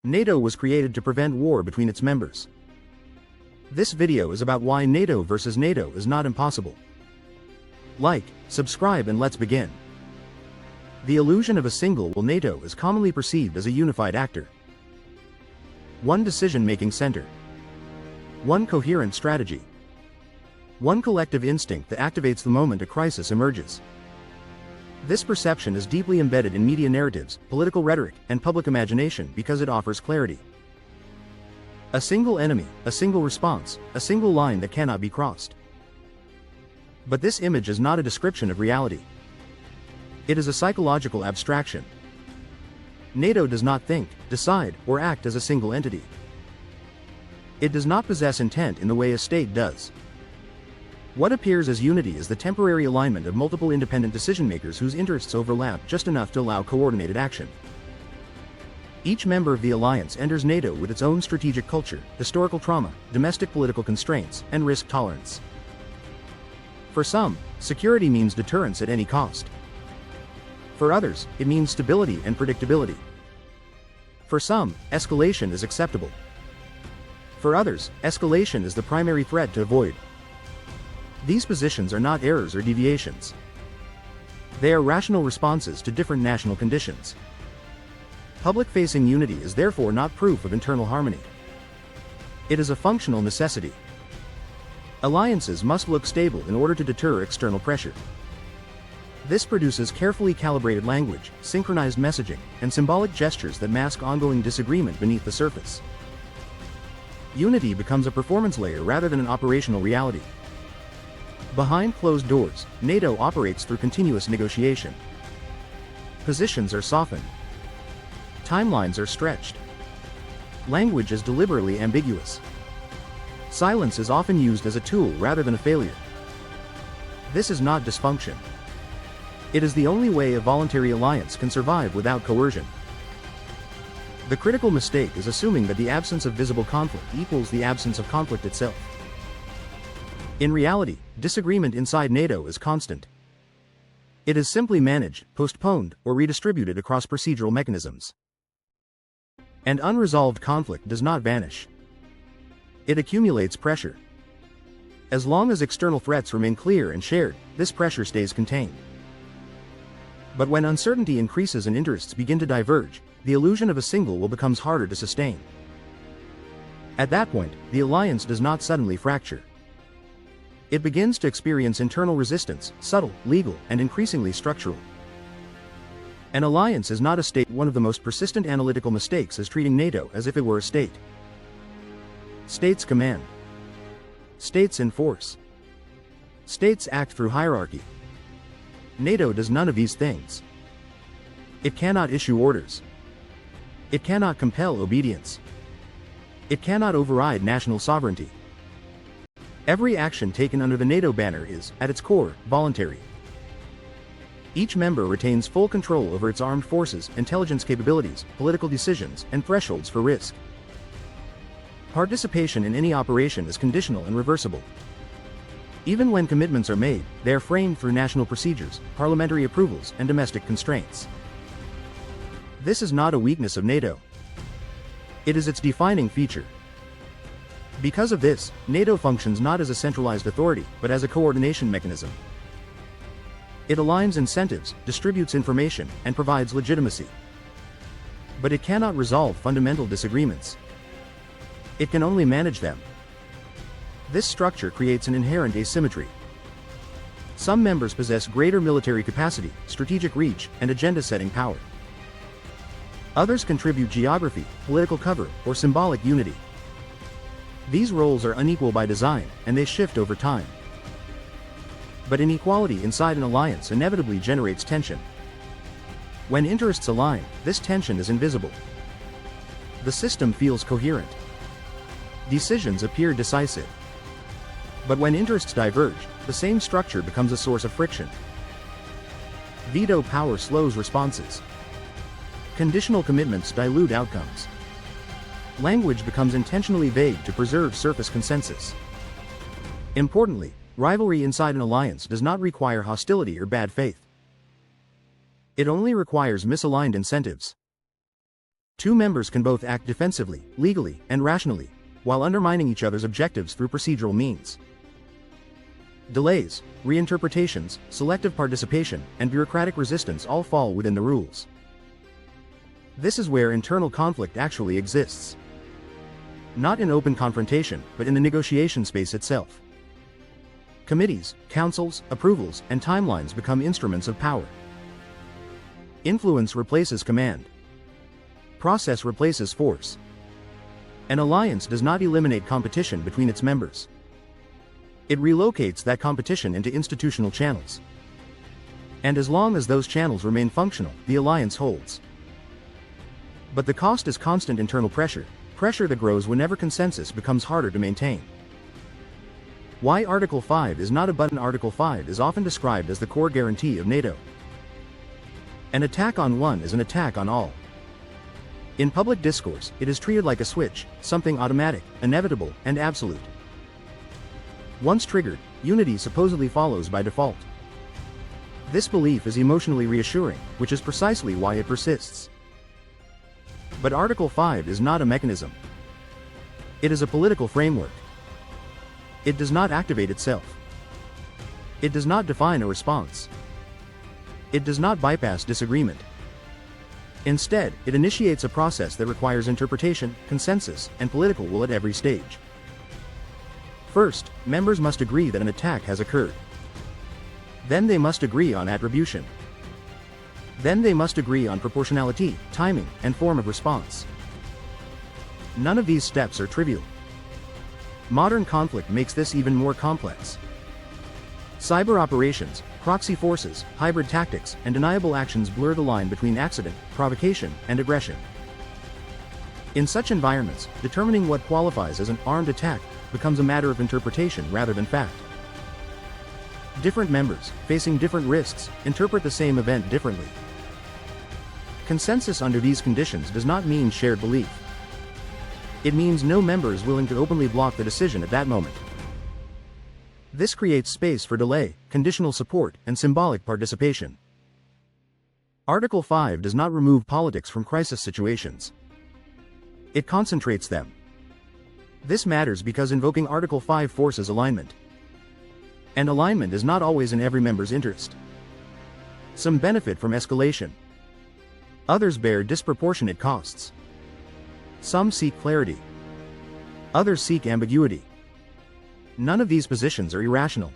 NATO was created to prevent war between its members. This video is about why NATO versus NATO is not impossible. Like, subscribe and let's begin. The illusion of a single will. NATO is commonly perceived as a unified actor. One decision-making center. One coherent strategy. One collective instinct that activates the moment a crisis emerges. This perception is deeply embedded in media narratives, political rhetoric, and public imagination because it offers clarity. A single enemy, a single response, a single line that cannot be crossed. But this image is not a description of reality. It is a psychological abstraction. NATO does not think, decide, or act as a single entity. It does not possess intent in the way a state does. What appears as unity is the temporary alignment of multiple independent decision-makers whose interests overlap just enough to allow coordinated action. Each member of the alliance enters NATO with its own strategic culture, historical trauma, domestic political constraints, and risk tolerance. For some, security means deterrence at any cost. For others, it means stability and predictability. For some, escalation is acceptable. For others, escalation is the primary threat to avoid. These positions are not errors or deviations. They are rational responses to different national conditions. Public-facing unity is therefore not proof of internal harmony. It is a functional necessity. Alliances must look stable in order to deter external pressure. This produces carefully calibrated language, synchronized messaging, and symbolic gestures that mask ongoing disagreement beneath the surface. Unity becomes a performance layer rather than an operational reality. Behind closed doors, NATO operates through continuous negotiation. Positions are softened. Timelines are stretched. Language is deliberately ambiguous. Silence is often used as a tool rather than a failure. This is not dysfunction. It is the only way a voluntary alliance can survive without coercion. The critical mistake is assuming that the absence of visible conflict equals the absence of conflict itself. In reality, disagreement inside NATO is constant. It is simply managed, postponed, or redistributed across procedural mechanisms. And unresolved conflict does not vanish. It accumulates pressure. As long as external threats remain clear and shared, this pressure stays contained. But when uncertainty increases and interests begin to diverge, the illusion of a single will becomes harder to sustain. At that point, the alliance does not suddenly fracture. It begins to experience internal resistance, subtle, legal, and increasingly structural. An alliance is not a state. One of the most persistent analytical mistakes is treating NATO as if it were a state. States command. States enforce. States act through hierarchy. NATO does none of these things. It cannot issue orders. It cannot compel obedience. It cannot override national sovereignty. Every action taken under the NATO banner is, at its core, voluntary. Each member retains full control over its armed forces, intelligence capabilities, political decisions, and thresholds for risk. Participation in any operation is conditional and reversible. Even when commitments are made, they are framed through national procedures, parliamentary approvals, and domestic constraints. This is not a weakness of NATO. It is its defining feature. Because of this, NATO functions not as a centralized authority, but as a coordination mechanism. It aligns incentives, distributes information, and provides legitimacy. But it cannot resolve fundamental disagreements. It can only manage them. This structure creates an inherent asymmetry. Some members possess greater military capacity, strategic reach, and agenda-setting power. Others contribute geography, political cover, or symbolic unity. These roles are unequal by design, and they shift over time. But inequality inside an alliance inevitably generates tension. When interests align, this tension is invisible. The system feels coherent. Decisions appear decisive. But when interests diverge, the same structure becomes a source of friction. Veto power slows responses. Conditional commitments dilute outcomes. Language becomes intentionally vague to preserve surface consensus. Importantly, rivalry inside an alliance does not require hostility or bad faith. It only requires misaligned incentives. Two members can both act defensively, legally, and rationally, while undermining each other's objectives through procedural means. Delays, reinterpretations, selective participation, and bureaucratic resistance all fall within the rules. This is where internal conflict actually exists. Not in open confrontation, but in the negotiation space itself. Committees, councils, approvals, and timelines become instruments of power. Influence replaces command. Process replaces force. An alliance does not eliminate competition between its members. It relocates that competition into institutional channels. And as long as those channels remain functional, the alliance holds. But the cost is constant internal pressure, pressure that grows whenever consensus becomes harder to maintain. Why Article 5 is not a button. Article 5 is often described as the core guarantee of NATO. An attack on one is an attack on all. In public discourse, it is treated like a switch, something automatic, inevitable, and absolute. Once triggered, unity supposedly follows by default. This belief is emotionally reassuring, which is precisely why it persists. But Article 5 is not a mechanism. It is a political framework. It does not activate itself. It does not define a response. It does not bypass disagreement. Instead, it initiates a process that requires interpretation, consensus, and political will at every stage. First, members must agree that an attack has occurred. Then they must agree on attribution. Then they must agree on proportionality, timing, and form of response. None of these steps are trivial. Modern conflict makes this even more complex. Cyber operations, proxy forces, hybrid tactics, and deniable actions blur the line between accident, provocation, and aggression. In such environments, determining what qualifies as an armed attack becomes a matter of interpretation rather than fact. Different members, facing different risks, interpret the same event differently. Consensus under these conditions does not mean shared belief. It means no member is willing to openly block the decision at that moment. This creates space for delay, conditional support, and symbolic participation. Article 5 does not remove politics from crisis situations. It concentrates them. This matters because invoking Article 5 forces alignment. And alignment is not always in every member's interest. Some benefit from escalation. Others bear disproportionate costs. Some seek clarity. Others seek ambiguity. None of these positions are irrational.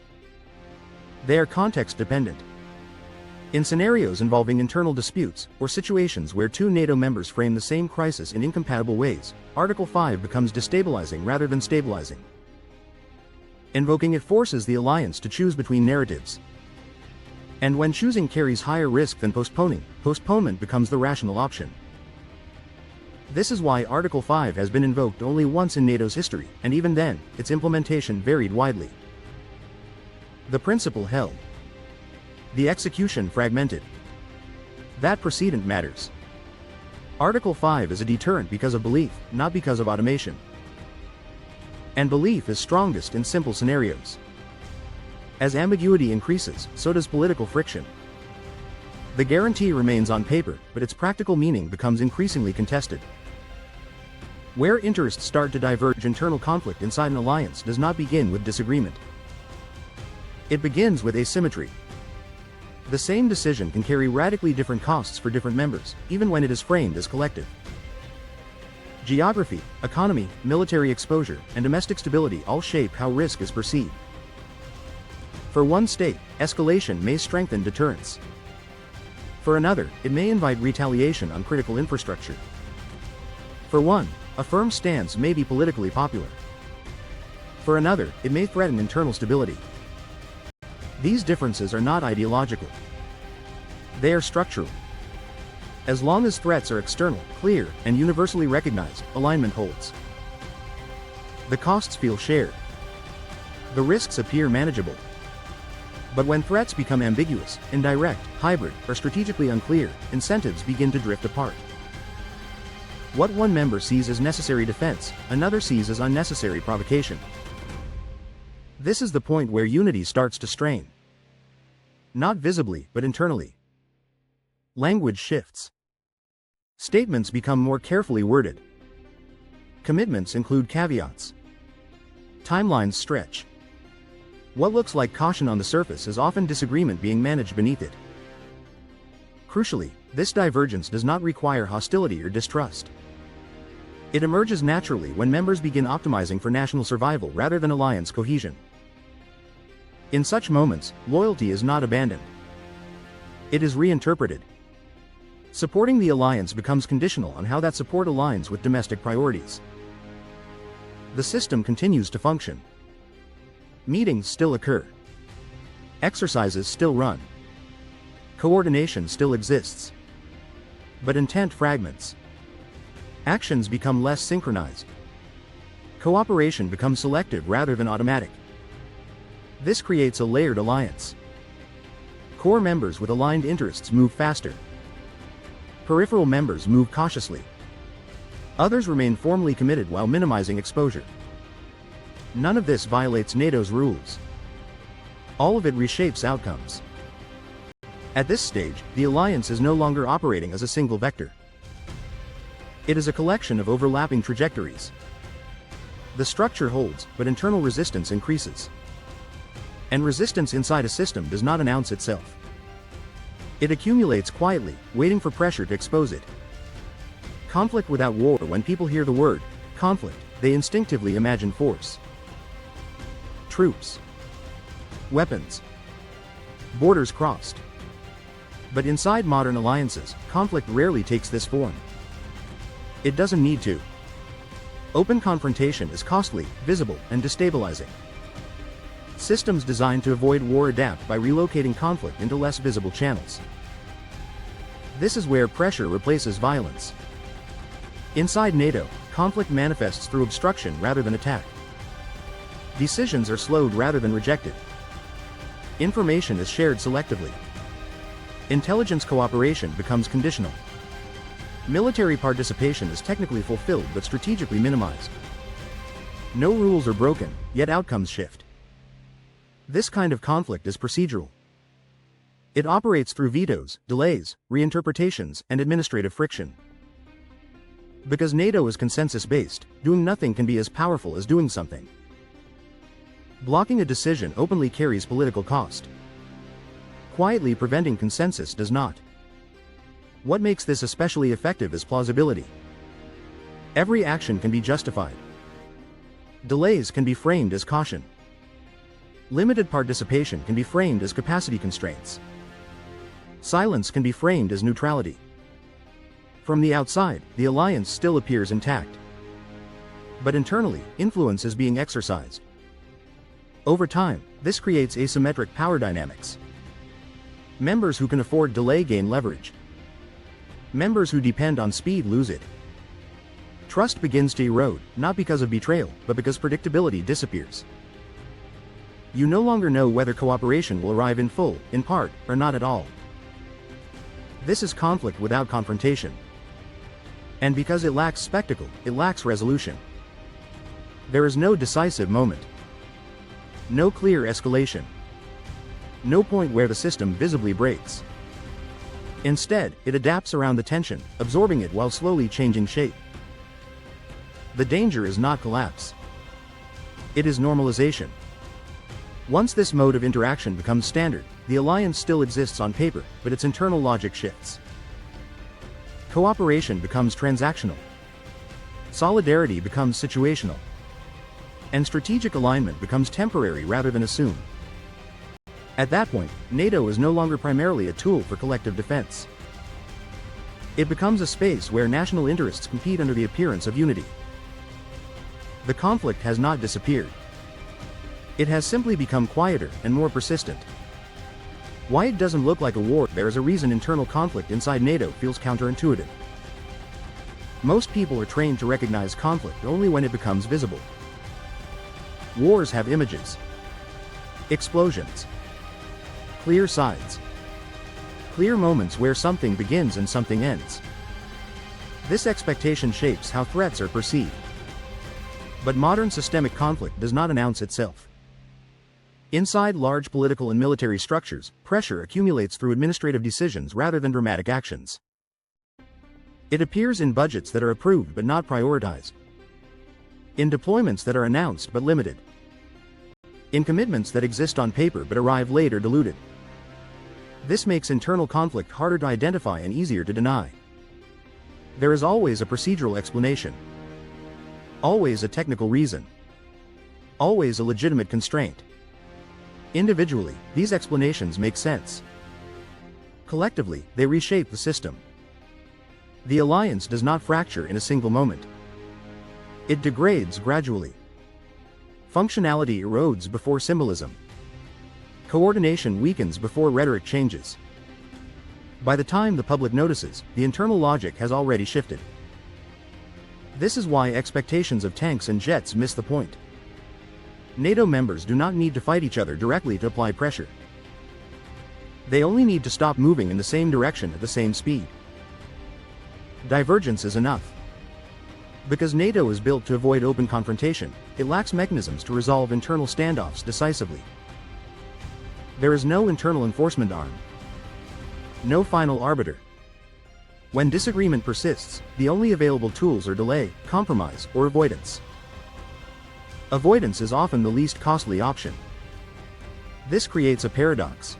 They are context-dependent. In scenarios involving internal disputes, or situations where two NATO members frame the same crisis in incompatible ways, Article 5 becomes destabilizing rather than stabilizing. Invoking it forces the alliance to choose between narratives. And when choosing carries higher risk than postponing, postponement becomes the rational option. This is why Article 5 has been invoked only once in NATO's history, and even then, its implementation varied widely. The principle held. The execution fragmented. That precedent matters. Article 5 is a deterrent because of belief, not because of automation. And belief is strongest in simple scenarios. As ambiguity increases, so does political friction. The guarantee remains on paper, but its practical meaning becomes increasingly contested. Where interests start to diverge, internal conflict inside an alliance does not begin with disagreement. It begins with asymmetry. The same decision can carry radically different costs for different members, even when it is framed as collective. Geography, economy, military exposure, and domestic stability all shape how risk is perceived. For one state, escalation may strengthen deterrence. For another, it may invite retaliation on critical infrastructure. For one, a firm stance may be politically popular. For another, it may threaten internal stability. These differences are not ideological. They are structural. As long as threats are external, clear, and universally recognized, alignment holds. The costs feel shared. The risks appear manageable. But when threats become ambiguous, indirect, hybrid, or strategically unclear, incentives begin to drift apart. What one member sees as necessary defense, another sees as unnecessary provocation. This is the point where unity starts to strain. Not visibly, but internally. Language shifts. Statements become more carefully worded. Commitments include caveats. Timelines stretch. What looks like caution on the surface is often disagreement being managed beneath it. Crucially, this divergence does not require hostility or distrust. It emerges naturally when members begin optimizing for national survival rather than alliance cohesion. In such moments, loyalty is not abandoned. It is reinterpreted. Supporting the alliance becomes conditional on how that support aligns with domestic priorities. The system continues to function. Meetings still occur. Exercises still run. Coordination still exists. But intent fragments. Actions become less synchronized. Cooperation becomes selective rather than automatic. This creates a layered alliance. Core members with aligned interests move faster. Peripheral members move cautiously. Others remain formally committed while minimizing exposure. None of this violates NATO's rules. All of it reshapes outcomes. At this stage, the alliance is no longer operating as a single vector. It is a collection of overlapping trajectories. The structure holds, but internal resistance increases. And resistance inside a system does not announce itself. It accumulates quietly, waiting for pressure to expose it. Conflict without war. When people hear the word conflict, they instinctively imagine force. Troops. Weapons. Borders crossed. But inside modern alliances, conflict rarely takes this form. It doesn't need to. Open confrontation is costly, visible, and destabilizing. Systems designed to avoid war adapt by relocating conflict into less visible channels. This is where pressure replaces violence. Inside NATO, conflict manifests through obstruction rather than attack. Decisions are slowed rather than rejected. Information is shared selectively. Intelligence cooperation becomes conditional. Military participation is technically fulfilled but strategically minimized. No rules are broken, yet outcomes shift. This kind of conflict is procedural. It operates through vetoes, delays, reinterpretations, and administrative friction. Because NATO is consensus-based, doing nothing can be as powerful as doing something. Blocking a decision openly carries political cost. Quietly preventing consensus does not. What makes this especially effective is plausibility. Every action can be justified. Delays can be framed as caution. Limited participation can be framed as capacity constraints. Silence can be framed as neutrality. From the outside, the alliance still appears intact. But internally, influence is being exercised. Over time, this creates asymmetric power dynamics. Members who can afford delay gain leverage. Members who depend on speed lose it. Trust begins to erode, not because of betrayal, but because predictability disappears. You no longer know whether cooperation will arrive in full, in part, or not at all. This is conflict without confrontation. And because it lacks spectacle, it lacks resolution. There is no decisive moment. No clear escalation. No point where the system visibly breaks. Instead, it adapts around the tension, absorbing it while slowly changing shape. The danger is not collapse. It is normalization. Once this mode of interaction becomes standard, the alliance still exists on paper, but its internal logic shifts. Cooperation becomes transactional. Solidarity becomes situational. And strategic alignment becomes temporary rather than assumed. At that point, NATO is no longer primarily a tool for collective defense. It becomes a space where national interests compete under the appearance of unity. The conflict has not disappeared. It has simply become quieter and more persistent. Why it doesn't look like a war? There is a reason internal conflict inside NATO feels counterintuitive. Most people are trained to recognize conflict only when it becomes visible. Wars have images. Explosions. Clear sides. Clear moments where something begins and something ends. This expectation shapes how threats are perceived. But modern systemic conflict does not announce itself. Inside large political and military structures, pressure accumulates through administrative decisions rather than dramatic actions. It appears in budgets that are approved but not prioritized. In deployments that are announced but limited. In commitments that exist on paper but arrive late or diluted. This makes internal conflict harder to identify and easier to deny. There is always a procedural explanation. Always a technical reason. Always a legitimate constraint. Individually, these explanations make sense. Collectively, they reshape the system. The alliance does not fracture in a single moment. It degrades gradually. Functionality erodes before symbolism. Coordination weakens before rhetoric changes. By the time the public notices, the internal logic has already shifted. This is why expectations of tanks and jets miss the point. NATO members do not need to fight each other directly to apply pressure. They only need to stop moving in the same direction at the same speed. Divergence is enough. Because NATO is built to avoid open confrontation, it lacks mechanisms to resolve internal standoffs decisively. There is no internal enforcement arm. No final arbiter. When disagreement persists, the only available tools are delay, compromise, or avoidance. Avoidance is often the least costly option. This creates a paradox.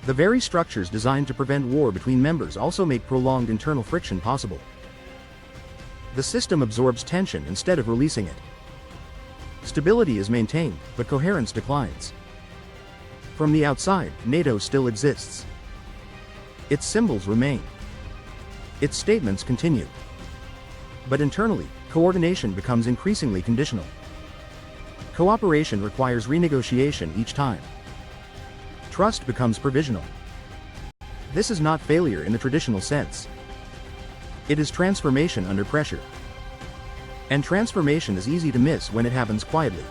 The very structures designed to prevent war between members also make prolonged internal friction possible. The system absorbs tension instead of releasing it. Stability is maintained, but coherence declines. From the outside, NATO still exists. Its symbols remain. Its statements continue. But internally, coordination becomes increasingly conditional. Cooperation requires renegotiation each time. Trust becomes provisional. This is not failure in the traditional sense. It is transformation under pressure. And transformation is easy to miss when it happens quietly.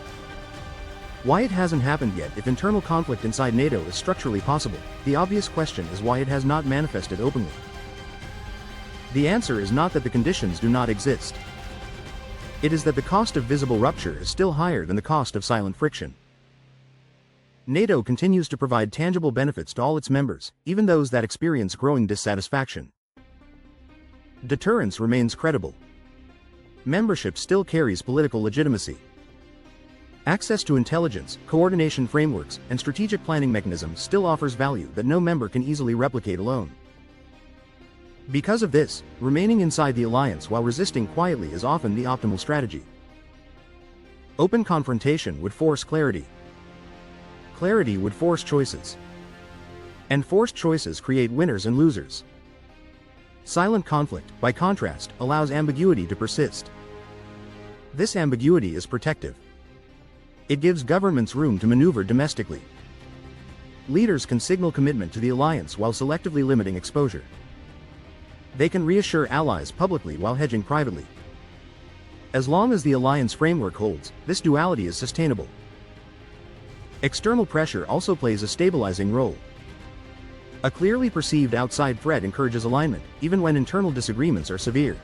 Why it hasn't happened yet? If internal conflict inside NATO is structurally possible, the obvious question is why it has not manifested openly. The answer is not that the conditions do not exist. It is that the cost of visible rupture is still higher than the cost of silent friction. NATO continues to provide tangible benefits to all its members, even those that experience growing dissatisfaction. Deterrence remains credible. Membership still carries political legitimacy. Access to intelligence, coordination frameworks, and strategic planning mechanisms still offers value that no member can easily replicate alone. Because of this, remaining inside the alliance while resisting quietly is often the optimal strategy. Open confrontation would force clarity. Clarity would force choices. And forced choices create winners and losers. Silent conflict, by contrast, allows ambiguity to persist. This ambiguity is protective. It gives governments room to maneuver domestically. Leaders can signal commitment to the alliance while selectively limiting exposure. They can reassure allies publicly while hedging privately. As long as the alliance framework holds, this duality is sustainable. External pressure also plays a stabilizing role. A clearly perceived outside threat encourages alignment, even when internal disagreements are severe.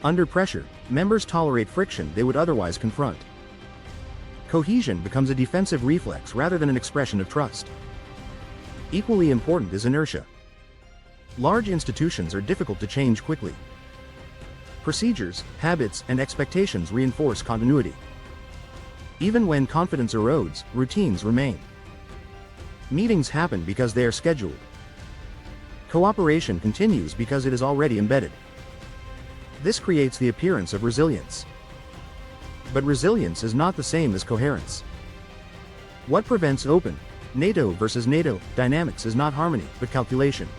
Under pressure, members tolerate friction they would otherwise confront. Cohesion becomes a defensive reflex rather than an expression of trust. Equally important is inertia. Large institutions are difficult to change quickly. Procedures, habits, and expectations reinforce continuity. Even when confidence erodes, routines remain. Meetings happen because they are scheduled. Cooperation continues because it is already embedded. This creates the appearance of resilience. But resilience is not the same as coherence. What prevents open, NATO versus NATO, dynamics is not harmony, but calculation.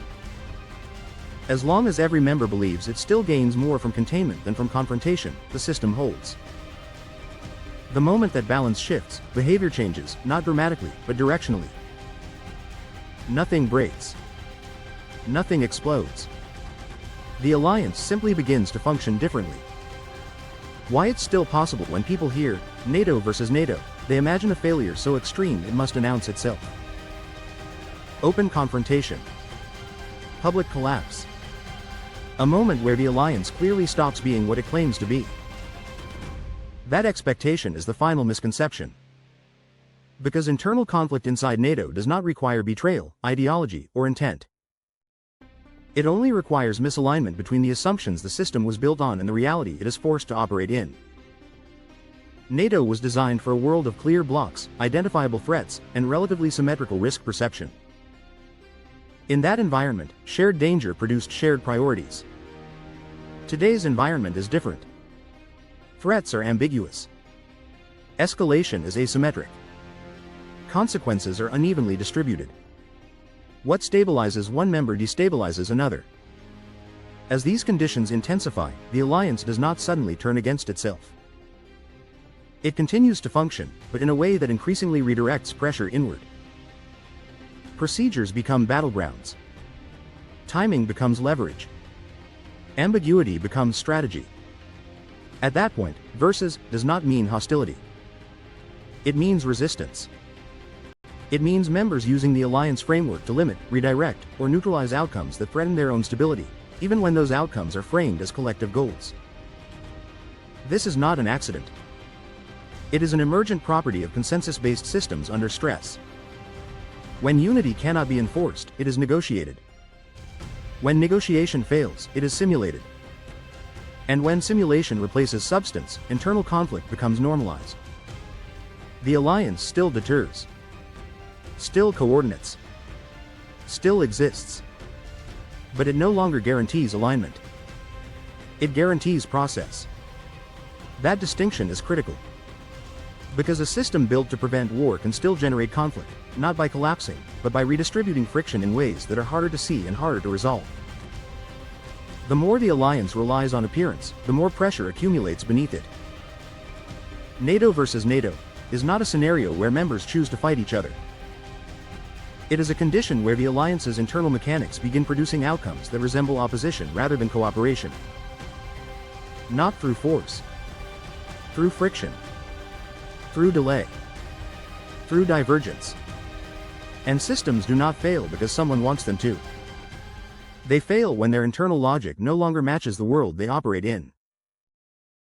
As long as every member believes it still gains more from containment than from confrontation, the system holds. The moment that balance shifts, behavior changes, not dramatically, but directionally. Nothing breaks. Nothing explodes. The alliance simply begins to function differently. Why it's still possible? When people hear NATO versus NATO, they imagine a failure so extreme it must announce itself. Open confrontation. Public collapse. A moment where the alliance clearly stops being what it claims to be. That expectation is the final misconception. Because internal conflict inside NATO does not require betrayal, ideology, or intent. It only requires misalignment between the assumptions the system was built on and the reality it is forced to operate in. NATO was designed for a world of clear blocks, identifiable threats, and relatively symmetrical risk perception. In that environment, shared danger produced shared priorities. Today's environment is different. Threats are ambiguous. Escalation is asymmetric. Consequences are unevenly distributed. What stabilizes one member destabilizes another. As these conditions intensify, the alliance does not suddenly turn against itself. It continues to function, but in a way that increasingly redirects pressure inward. Procedures become battlegrounds. Timing becomes leverage. Ambiguity becomes strategy. At that point, versus does not mean hostility. It means resistance. It means members using the alliance framework to limit, redirect, or neutralize outcomes that threaten their own stability, even when those outcomes are framed as collective goals. This is not an accident. It is an emergent property of consensus-based systems under stress. When unity cannot be enforced, it is negotiated. When negotiation fails, it is simulated. And when simulation replaces substance, internal conflict becomes normalized. The alliance still deters. Still coordinates. Still exists. But it no longer guarantees alignment. It guarantees process. That distinction is critical. Because a system built to prevent war can still generate conflict, not by collapsing, but by redistributing friction in ways that are harder to see and harder to resolve. The more the alliance relies on appearance, the more pressure accumulates beneath it. NATO versus NATO is not a scenario where members choose to fight each other. It is a condition where the alliance's internal mechanics begin producing outcomes that resemble opposition rather than cooperation. Not through force. Through friction. Through delay. Through divergence. And systems do not fail because someone wants them to. They fail when their internal logic no longer matches the world they operate in.